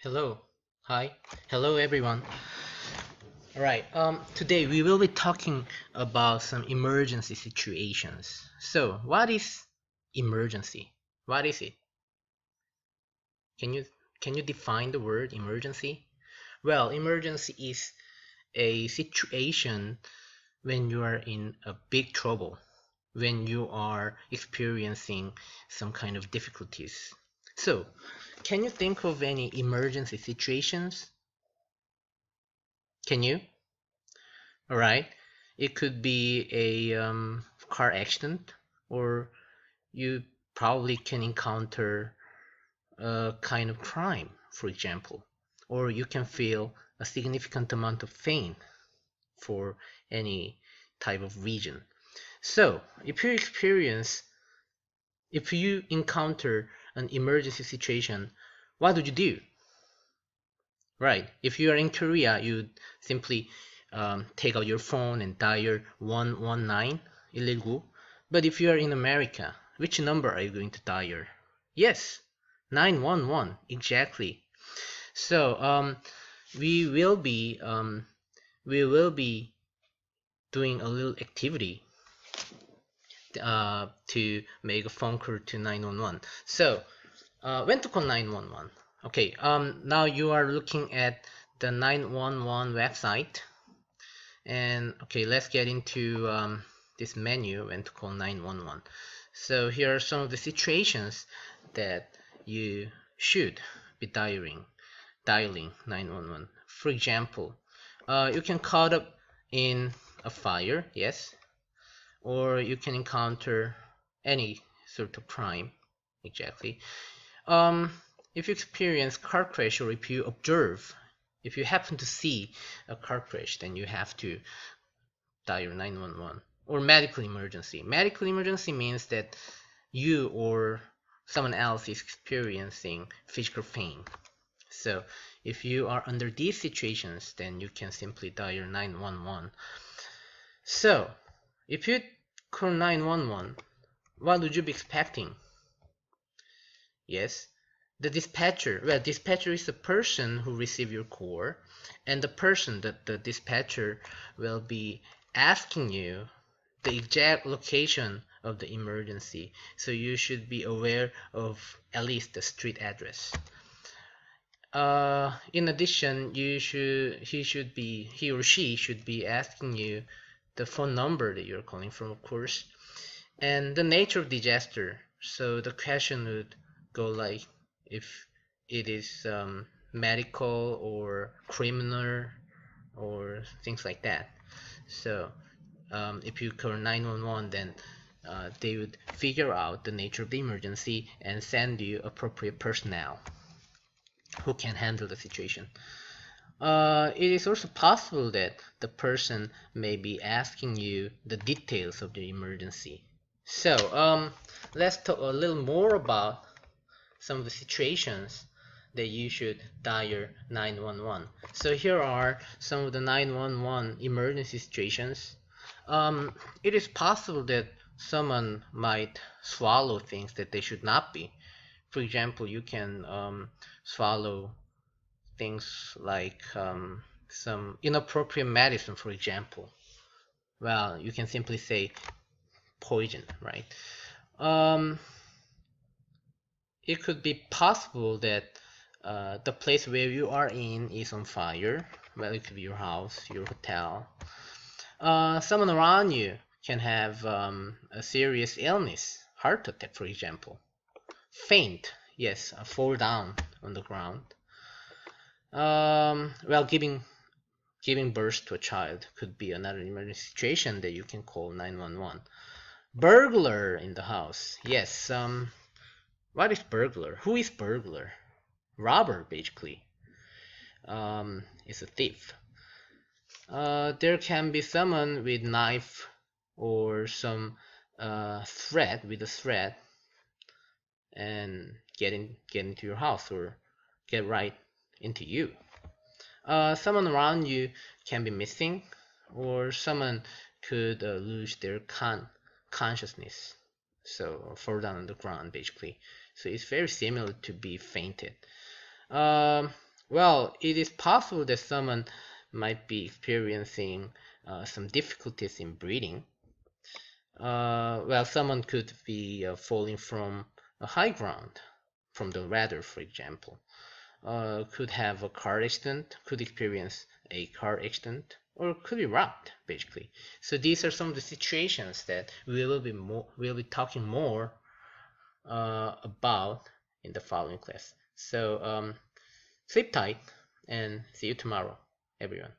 Hello. Hi. Hello, everyone. All right. Today we will be talking about some emergency situations. So, what is emergency? What is it? Can you can you define the word emergency? Well, emergency is a situation when you are in a big trouble, when you are experiencing some kind of difficulties. So, can you think of any emergency situations? Can you? All right. It could be a car accident, or you probably can encounter a kind of crime, for example, or you can feel a significant amount of pain for any type of region. So, if you encounter an emergency situation, what would you do? Right. If you are in Korea, you simply take out your phone and dial 119, 119. But if you are in America, which number are you going to dial? Yes, 911, exactly. So we will be um, we will be doing a little activity to make a phone call to 911. So when to call 911? Okay, now you are looking at the 911 website, and okay, let's get into this menu when to call 911. So here are some of the situations that you should be dialing 911. For example, you can caught up in a fire, yes, or you can encounter any sort of crime, exactly. Um, if you experience car crash, or if you happen to see a car crash, then you have to dial 911. Or medical emergency. Medical emergency means that you or someone else is experiencing physical pain. So if you are under these situations, then you can simply dial 911. So if you call 911, what would you be expecting? Yes, the dispatcher. Well, dispatcher is the person who receive your call, and the person that the dispatcher will be asking you the exact location of the emergency. So you should be aware of at least the street address. In addition, he or she should be asking you the phone number that you're calling from, of course, and the nature of disaster. So the question would go like if it is medical or criminal or things like that. So if you call 911, then they would figure out the nature of the emergency and send you appropriate personnel who can handle the situation. It is also possible that the person may be asking you the details of the emergency. So, let's talk a little more about some of the situations that you should dial 911. So here are some of the 911 emergency situations. It is possible that someone might swallow things that they should not be. For example, you can swallow things like some inappropriate medicine, for example. Well, you can simply say poison, right? Um, it could be possible that the place where you are in is on fire. Well, it could be your house, your hotel. Someone around you can have a serious illness, heart attack, for example. Faint, yes, fall down on the ground. Well, giving birth to a child could be another emergency situation that you can call 911. Burglar in the house, yes. What is burglar? Who is burglar? Robber, basically. Is a thief. There can be someone with knife or some threat with a threat and get into your house or get right into you. Someone around you can be missing, or someone could lose their consciousness, so fall down on the ground basically. So it's very similar to be fainted. Um, Well, it is possible that someone might be experiencing some difficulties in breathing. Well, someone could be falling from a high ground, from the ladder, for example. Could have a car accident, could experience a car accident, or could be robbed, basically. So these are some of the situations that we'll be talking more about in the following class. So sleep tight and see you tomorrow, everyone.